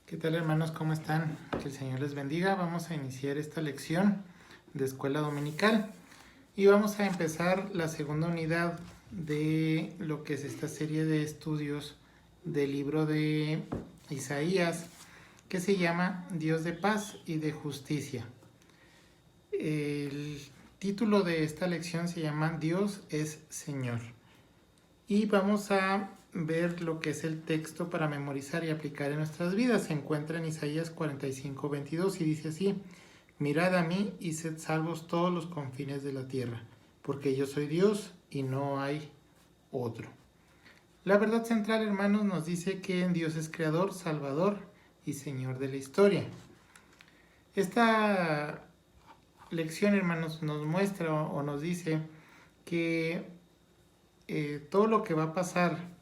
¿Qué tal, hermanos? ¿Cómo están? Que el Señor les bendiga. Vamos a iniciar esta lección de escuela dominical y vamos a empezar la segunda unidad de lo que es esta serie de estudios del libro de Isaías, que se llama Dios de paz y de justicia. El título de esta lección se llama Dios es Señor. Y vamos a ver lo que es el texto para memorizar y aplicar en nuestras vidas. Se encuentra en Isaías 45:22 y dice así: Mirad a mí y sed salvos todos los confines de la tierra, porque yo soy Dios y no hay otro. La verdad central, hermanos, nos dice que Dios es creador, salvador y Señor de la historia. Esta lección, hermanos, nos muestra o nos dice que todo lo que va a pasar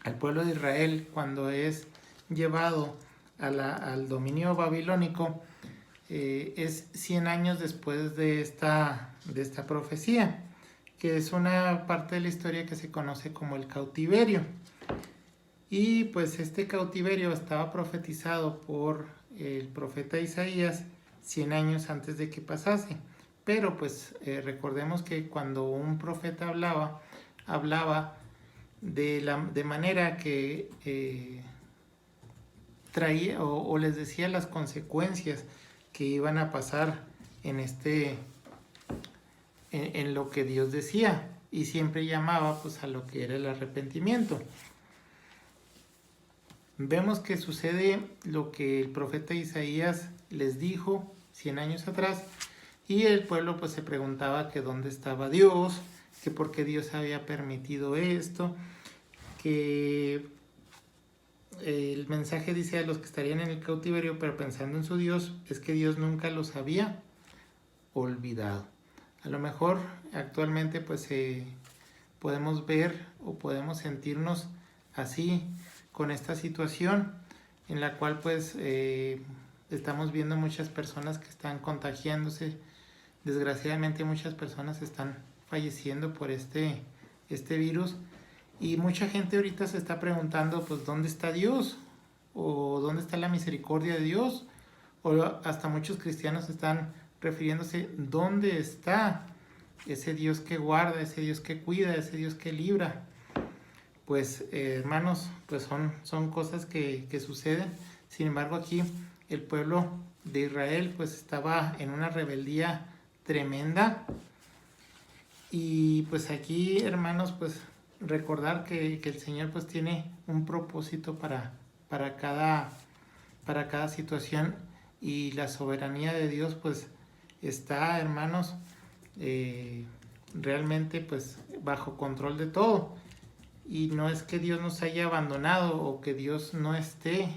al pueblo de Israel cuando es llevado al dominio babilónico es 100 años después de esta profecía, que es una parte de la historia que se conoce como el cautiverio. Y pues este cautiverio estaba profetizado por el profeta Isaías 100 años antes de que pasase. Pero pues recordemos que cuando un profeta hablaba de manera que traía o les decía las consecuencias que iban a pasar en lo que Dios decía, y siempre llamaba pues a lo que era el arrepentimiento. Vemos que sucede lo que el profeta Isaías les dijo 100 años atrás, y el pueblo pues se preguntaba que dónde estaba Dios, que por qué Dios había permitido esto, que el mensaje dice a los que estarían en el cautiverio, pero pensando en su Dios, es que Dios nunca los había olvidado. A lo mejor actualmente pues podemos ver o podemos sentirnos así con esta situación en la cual pues estamos viendo muchas personas que están contagiándose. Desgraciadamente muchas personas están falleciendo por este virus, y mucha gente ahorita se está preguntando pues dónde está Dios, o dónde está la misericordia de Dios, o hasta muchos cristianos están refiriéndose dónde está ese Dios que guarda, ese Dios que cuida, ese Dios que libra. Pues hermanos, pues son cosas que suceden. Sin embargo, aquí el pueblo de Israel pues estaba en una rebeldía tremenda. Y pues aquí, hermanos, pues recordar que el Señor pues tiene un propósito para cada situación, y la soberanía de Dios pues está, hermanos, realmente pues bajo control de todo. Y no es que Dios nos haya abandonado o que Dios no esté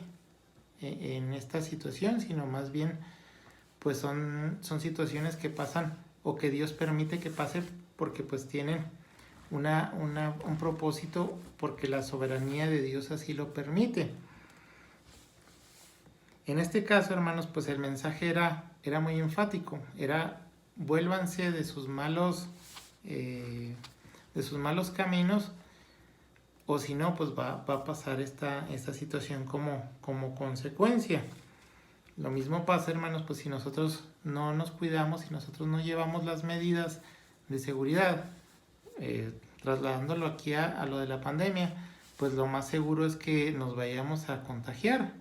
en esta situación, sino más bien pues son situaciones que pasan o que Dios permite que pase porque pues tienen un propósito, porque la soberanía de Dios así lo permite. En este caso, hermanos, pues el mensaje era muy enfático, era: vuélvanse de sus malos caminos, o si no, pues va a pasar esta situación como consecuencia. Lo mismo pasa, hermanos, pues si nosotros no nos cuidamos, si nosotros no llevamos las medidas de seguridad, trasladándolo aquí a lo de la pandemia, pues lo más seguro es que nos vayamos a contagiar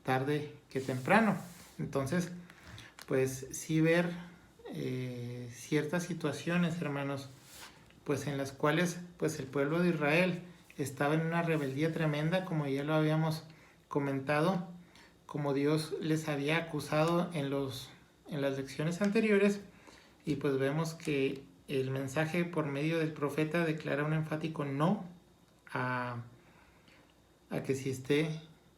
tarde que temprano. Entonces, pues sí ver ciertas situaciones, hermanos, pues en las cuales pues el pueblo de Israel estaba en una rebeldía tremenda, como ya lo habíamos comentado, como Dios les había acusado en las lecciones anteriores. Y pues vemos que el mensaje por medio del profeta declara un enfático no a que si esté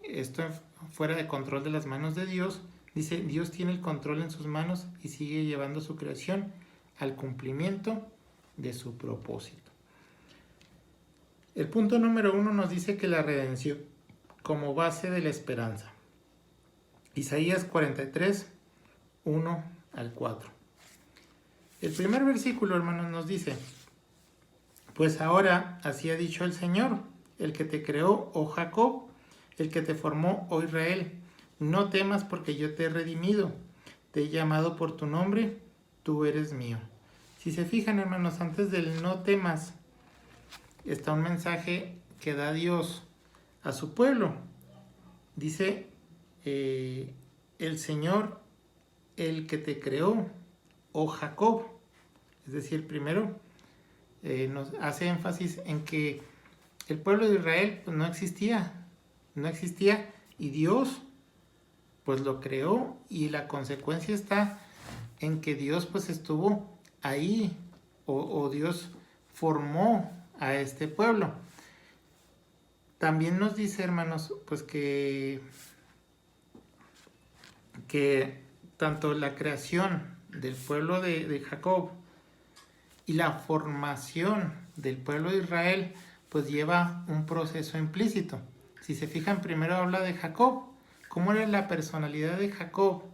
esto fuera de control de las manos de Dios. Dice: Dios tiene el control en sus manos y sigue llevando su creación al cumplimiento de su propósito. El punto número 1 nos dice que la redención como base de la esperanza. Isaías 43, 1 al 4. El primer versículo, hermanos, nos dice: Pues ahora así ha dicho el Señor, el que te creó, oh Jacob, el que te formó, oh Israel. No temas porque yo te he redimido, te he llamado por tu nombre, tú eres mío. Si se fijan, hermanos, antes del no temas, está un mensaje que da Dios a su pueblo. Dice, el Señor, el que te creó, oh Jacob. Es decir, primero nos hace énfasis en que el pueblo de Israel pues, no existía, y Dios pues lo creó, y la consecuencia está en que Dios pues estuvo ahí, o Dios formó a este pueblo. También nos dice, hermanos, pues que tanto la creación del pueblo de Jacob y la formación del pueblo de Israel pues lleva un proceso implícito. Si se fijan, primero habla de Jacob. ¿Cómo era la personalidad de Jacob?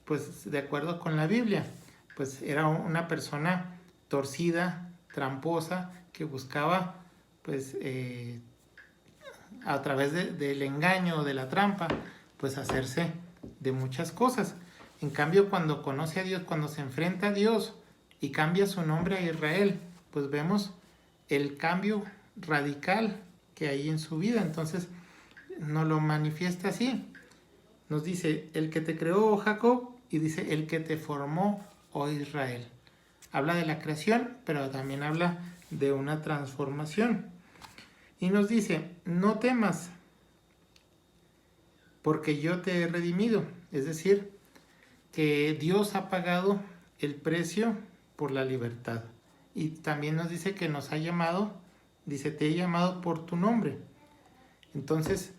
Pues de acuerdo con la Biblia, pues era una persona torcida, tramposa, que buscaba pues a través del engaño, de la trampa, pues hacerse de muchas cosas. En cambio, cuando conoce a Dios, cuando se enfrenta a Dios y cambia su nombre a Israel, pues vemos el cambio radical que hay en su vida. Entonces, nos lo manifiesta así. Nos dice, el que te creó, oh Jacob, y dice, el que te formó, oh Israel. Habla de la creación, pero también habla de una transformación. Y nos dice, no temas, porque yo te he redimido. Es decir, que Dios ha pagado el precio por la libertad. Y también nos dice que nos ha llamado, dice, te he llamado por tu nombre. Entonces,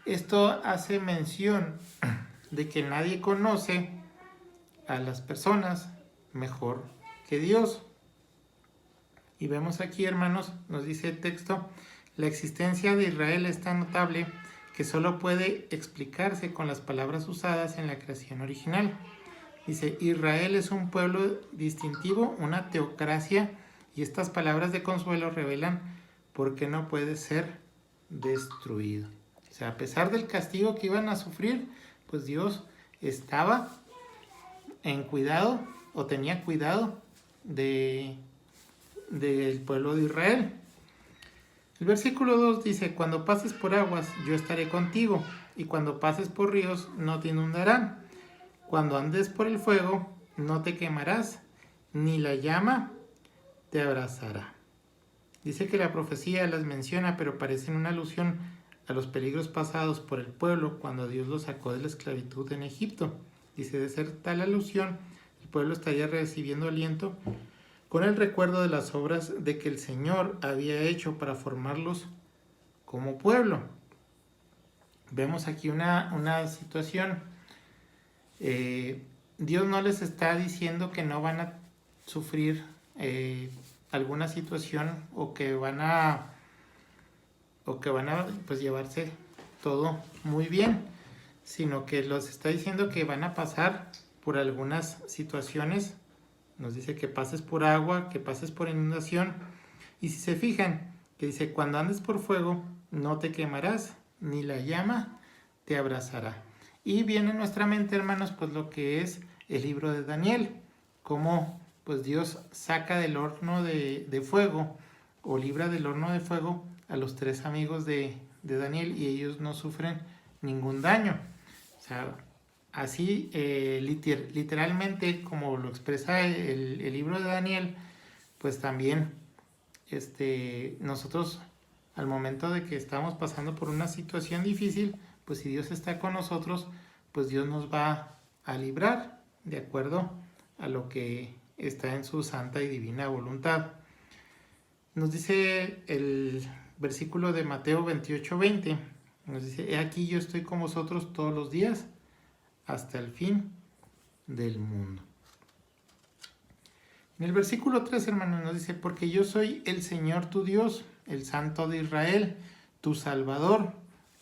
esto hace mención de que nadie conoce a las personas mejor que Dios. Y vemos aquí, hermanos, nos dice el texto, la existencia de Israel es tan notable que solo puede explicarse con las palabras usadas en la creación original. Dice, Israel es un pueblo distintivo, una teocracia, y estas palabras de consuelo revelan por qué no puede ser destruido. O sea, a pesar del castigo que iban a sufrir, pues Dios estaba en cuidado, o tenía cuidado del pueblo de Israel. El versículo 2 dice, cuando pases por aguas, yo estaré contigo, y cuando pases por ríos, no te inundarán. Cuando andes por el fuego, no te quemarás, ni la llama te abrazará. Dice que la profecía las menciona, pero parecen una alusión a los peligros pasados por el pueblo cuando Dios los sacó de la esclavitud en Egipto. Dice, de ser tal alusión, el pueblo estaría recibiendo aliento con el recuerdo de las obras de que el Señor había hecho para formarlos como pueblo. Vemos aquí una situación. Dios no les está diciendo que no van a sufrir alguna situación o que van a pues llevarse todo muy bien, sino que los está diciendo que van a pasar por algunas situaciones. Nos dice que pases por agua, que pases por inundación, y si se fijan, que dice, cuando andes por fuego, no te quemarás, ni la llama te abrazará. Y viene en nuestra mente, hermanos, pues lo que es el libro de Daniel, cómo pues Dios saca del horno de fuego, o libra del horno de fuego a los 3 amigos de Daniel, y ellos no sufren ningún daño. O sea, así literalmente como lo expresa el libro de Daniel, pues también nosotros al momento de que estamos pasando por una situación difícil, pues si Dios está con nosotros, pues Dios nos va a librar de acuerdo a lo que está en su santa y divina voluntad. Nos dice el versículo de Mateo 28:20, nos dice, he aquí yo estoy con vosotros todos los días hasta el fin del mundo. En el versículo 3, hermanos, nos dice, porque yo soy el Señor tu Dios, el Santo de Israel, tu Salvador.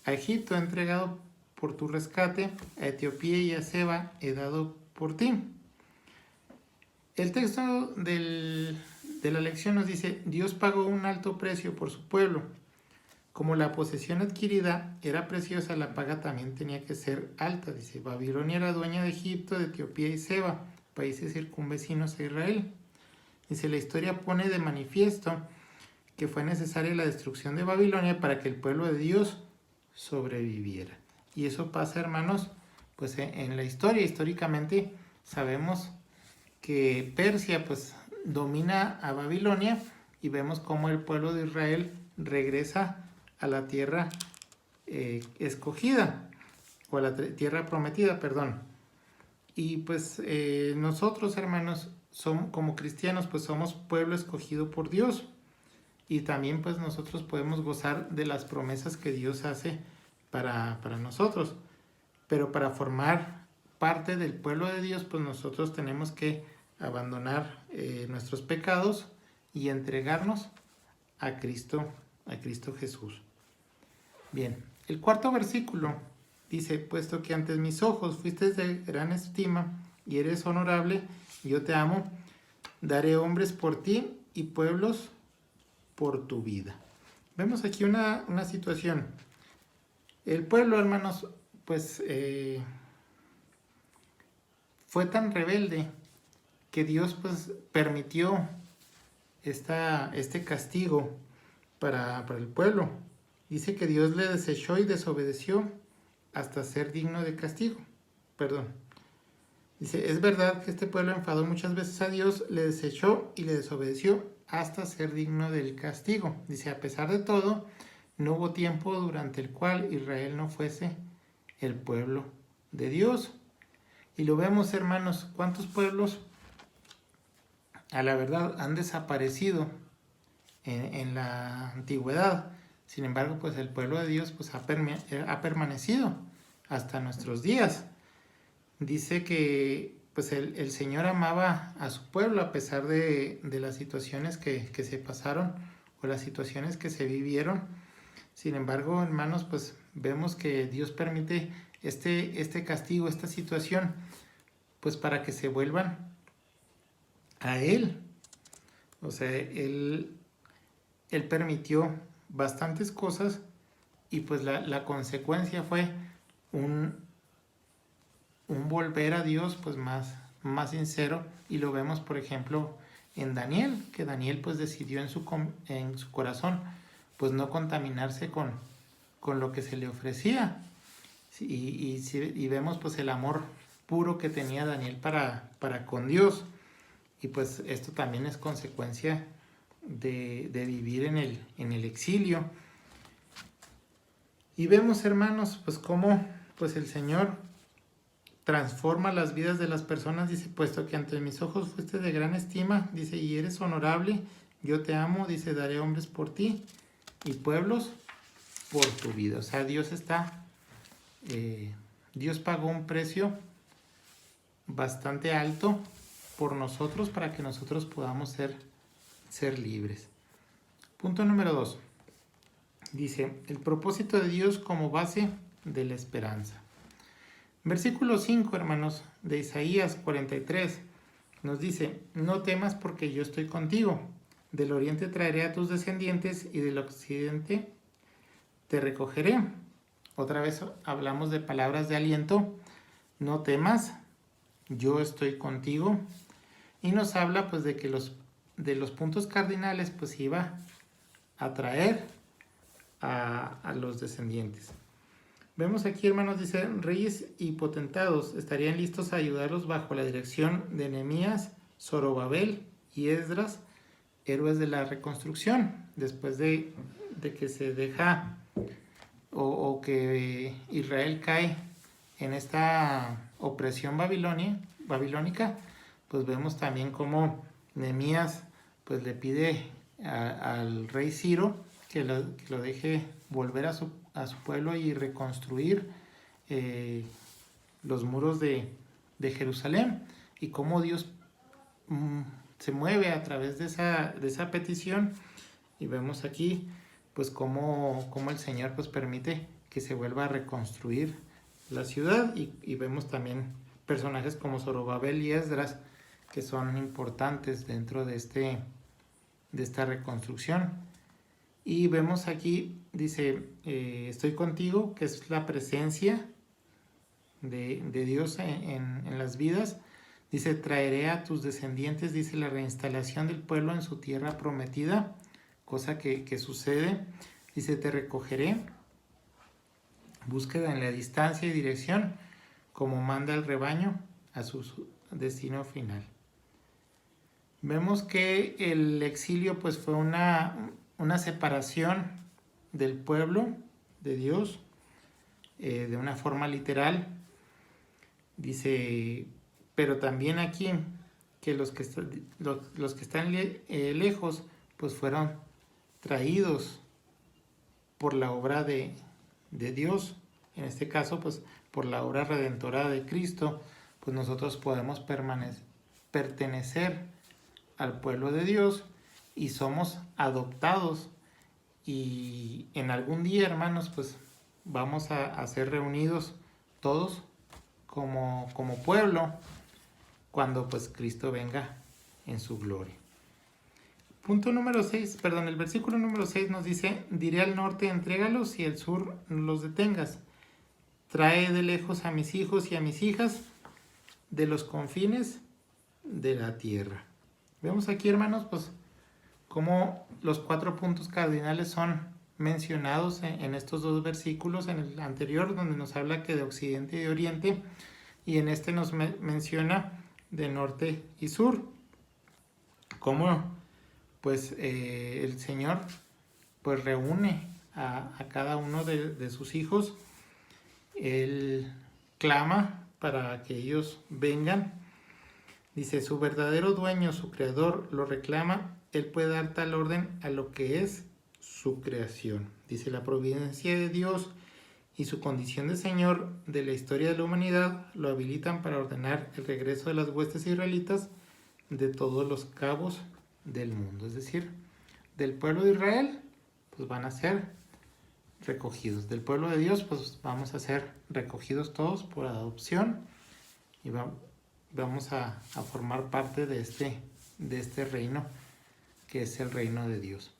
A Egipto he entregado por tu rescate, a Etiopía y a Seba he dado por ti. El texto de la lección nos dice, Dios pagó un alto precio por su pueblo. Como la posesión adquirida era preciosa, la paga también tenía que ser alta. Dice, Babilonia era dueña de Egipto, de Etiopía y Seba, países circunvecinos a Israel. Dice, la historia pone de manifiesto que fue necesaria la destrucción de Babilonia para que el pueblo de Dios sobreviviera. Y eso pasa, hermanos, pues en la historia. Históricamente sabemos que Persia pues domina a Babilonia y vemos cómo el pueblo de Israel regresa a la tierra escogida, o a la tierra prometida, perdón. Y pues nosotros, hermanos, como cristianos, pues somos pueblo escogido por Dios. Y también pues nosotros podemos gozar de las promesas que Dios hace para nosotros. Pero para formar parte del pueblo de Dios, pues nosotros tenemos que abandonar nuestros pecados y entregarnos a Cristo Jesús. Bien, el cuarto versículo dice, puesto que ante mis ojos fuiste de gran estima y eres honorable, yo te amo, daré hombres por ti y pueblos por tu vida. Vemos aquí una situación. El pueblo, hermanos, pues fue tan rebelde que Dios pues permitió este castigo para el pueblo. Dice que Dios le desechó y desobedeció hasta ser digno de castigo. Perdón. Dice, es verdad que este pueblo enfadó muchas veces a Dios, le desechó y le desobedeció hasta ser digno del castigo. Dice, a pesar de todo, no hubo tiempo durante el cual Israel no fuese el pueblo de Dios. Y lo vemos, hermanos, cuántos pueblos a la verdad han desaparecido en la antigüedad. Sin embargo, pues el pueblo de Dios pues, ha permanecido hasta nuestros días. Dice que pues el Señor amaba a su pueblo a pesar de las situaciones que se pasaron o las situaciones que se vivieron. Sin embargo, hermanos, pues vemos que Dios permite este castigo, esta situación, pues para que se vuelvan a Él. O sea, Él permitió bastantes cosas y pues la consecuencia fue un volver a Dios pues más sincero, y lo vemos por ejemplo en Daniel, que Daniel pues decidió en su corazón pues no contaminarse con lo que se le ofrecía, y vemos pues el amor puro que tenía Daniel para con Dios, y pues esto también es consecuencia de vivir en el exilio. Y vemos, hermanos, pues cómo pues el Señor transforma las vidas de las personas. Dice, puesto que ante mis ojos fuiste de gran estima, dice, y eres honorable, yo te amo, dice, daré hombres por ti y pueblos por tu vida. O sea, Dios pagó un precio bastante alto por nosotros para que nosotros podamos ser libres. Punto número 2. Dice, el propósito de Dios como base de la esperanza. Versículo 5, hermanos, de Isaías 43, nos dice, no temas porque yo estoy contigo. Del oriente traeré a tus descendientes y del occidente te recogeré. Otra vez hablamos de palabras de aliento. No temas, yo estoy contigo. Y nos habla pues de que de los puntos cardinales pues iba a traer a los descendientes. Vemos aquí, hermanos, dice, reyes y potentados estarían listos a ayudarlos bajo la dirección de Nehemías, Zorobabel y Esdras, héroes de la reconstrucción, después de que se deja o que Israel cae en esta opresión babilónica, pues vemos también cómo Nehemías pues le pide al rey Ciro que lo deje volver a su pueblo y reconstruir los muros de Jerusalén, y cómo Dios se mueve a través de esa petición, y vemos aquí pues cómo el Señor pues permite que se vuelva a reconstruir la ciudad, y vemos también personajes como Zorobabel y Esdras que son importantes dentro de esta reconstrucción. Y vemos aquí, dice, estoy contigo, que es la presencia de Dios en las vidas. Dice, traeré a tus descendientes, dice, la reinstalación del pueblo en su tierra prometida, cosa que sucede. Dice, te recogeré, búsqueda en la distancia y dirección, como manda el rebaño a su destino final. Vemos que el exilio pues fue una separación del pueblo de Dios, de una forma literal. Dice, pero también aquí que los que están lejos pues fueron traídos por la obra de Dios. En este caso pues por la obra redentora de Cristo, pues nosotros podemos pertenecer al pueblo de Dios y somos adoptados, y en algún día, hermanos, pues vamos a ser reunidos todos como pueblo cuando pues Cristo venga en su gloria. El versículo número 6 nos dice, diré al norte, entrégalos, y al sur los detengas. Trae de lejos a mis hijos y a mis hijas de los confines de la tierra. Vemos aquí, hermanos, pues cómo los 4 puntos cardinales son mencionados en estos 2 versículos, en el anterior donde nos habla que de occidente y de oriente, y en este nos menciona de norte y sur. Cómo pues el Señor pues reúne a cada uno de sus hijos. Él clama para que ellos vengan. Dice, su verdadero dueño, su creador, lo reclama. Él puede dar tal orden a lo que es su creación. Dice, la providencia de Dios y su condición de Señor de la historia de la humanidad lo habilitan para ordenar el regreso de las huestes israelitas de todos los cabos del mundo. Es decir, del pueblo de Israel, pues van a ser recogidos. Del pueblo de Dios, pues vamos a ser recogidos todos por adopción y vamos a formar parte de este reino, que es el reino de Dios.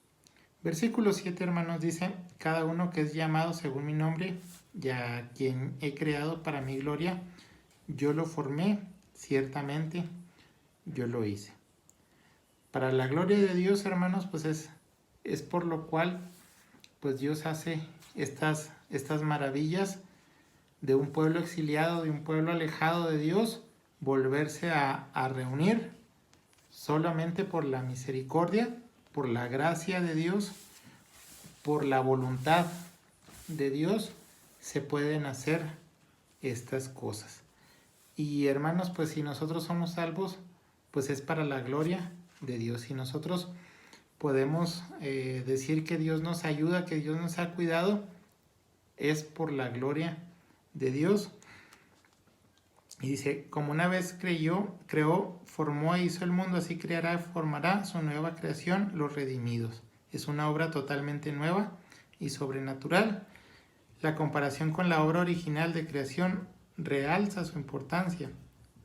Versículo 7, hermanos, dice, cada uno que es llamado según mi nombre, y a quien he creado para mi gloria, yo lo formé, ciertamente yo lo hice. Para la gloria de Dios, hermanos, pues es por lo cual pues Dios hace estas maravillas de un pueblo exiliado, de un pueblo alejado de Dios, volverse a reunir solamente por la misericordia, por la gracia de Dios, por la voluntad de Dios, se pueden hacer estas cosas. Y hermanos, pues si nosotros somos salvos, pues es para la gloria de Dios. Y nosotros podemos decir que Dios nos ayuda, que Dios nos ha cuidado, es por la gloria de Dios. Y dice, como una vez creó, formó e hizo el mundo, así creará, formará su nueva creación, los redimidos. Es una obra totalmente nueva y sobrenatural. La comparación con la obra original de creación realza su importancia.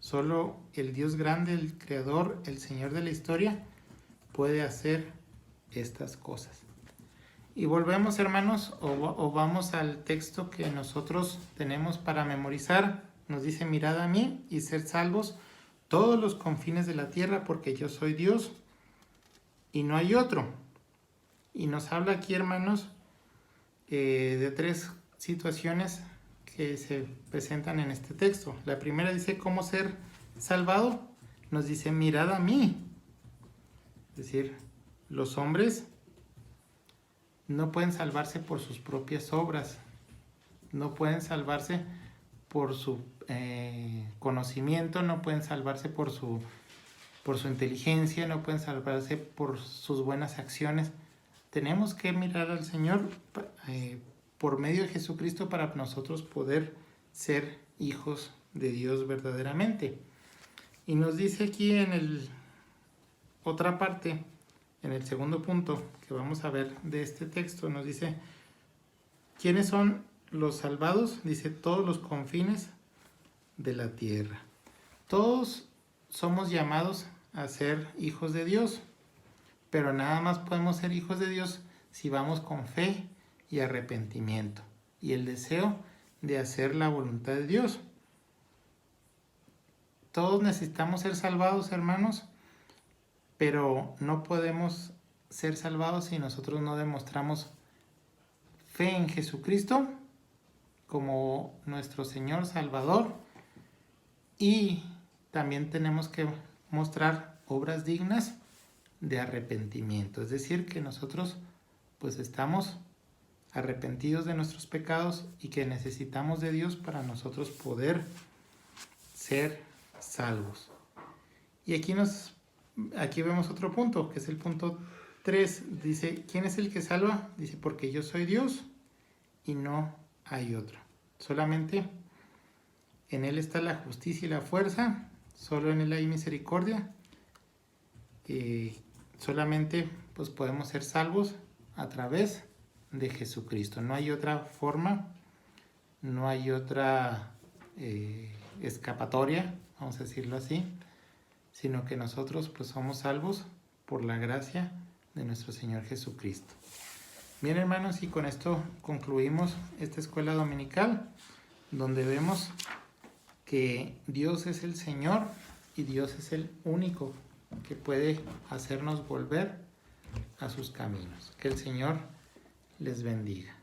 Solo el Dios grande, el Creador, el Señor de la historia, puede hacer estas cosas. Y volvemos, hermanos, o vamos al texto que nosotros tenemos para memorizar. Nos dice, mirad a mí y sed salvos todos los confines de la tierra, porque yo soy Dios y no hay otro. Y nos habla aquí, hermanos, de 3 situaciones que se presentan en este texto. La primera dice, ¿cómo ser salvado? Nos dice, mirad a mí. Es decir, los hombres no pueden salvarse por sus propias obras, no pueden salvarse por su conocimiento, no pueden salvarse por su inteligencia, no pueden salvarse por sus buenas acciones. Tenemos que mirar al Señor por medio de Jesucristo para nosotros poder ser hijos de Dios verdaderamente. Y nos dice aquí en otra parte, en el segundo punto que vamos a ver de este texto, nos dice, ¿quiénes son los salvados? Dice, todos los confines de la tierra. Todos somos llamados a ser hijos de Dios, pero nada más podemos ser hijos de Dios si vamos con fe y arrepentimiento y el deseo de hacer la voluntad de Dios. Todos necesitamos ser salvados, hermanos, pero no podemos ser salvados si nosotros no demostramos fe en Jesucristo como nuestro Señor Salvador, y también tenemos que mostrar obras dignas de arrepentimiento, es decir, que nosotros pues estamos arrepentidos de nuestros pecados y que necesitamos de Dios para nosotros poder ser salvos. Y aquí vemos otro punto, que es el punto 3. Dice, ¿quién es el que salva? Dice, porque yo soy Dios y no hay otro. Solamente en Él está la justicia y la fuerza, solo en Él hay misericordia. Solamente pues podemos ser salvos a través de Jesucristo. No hay otra forma, no hay otra escapatoria, vamos a decirlo así, sino que nosotros pues somos salvos por la gracia de nuestro Señor Jesucristo. Bien, hermanos, y con esto concluimos esta escuela dominical, donde vemos que Dios es el Señor y Dios es el único que puede hacernos volver a sus caminos. Que el Señor les bendiga.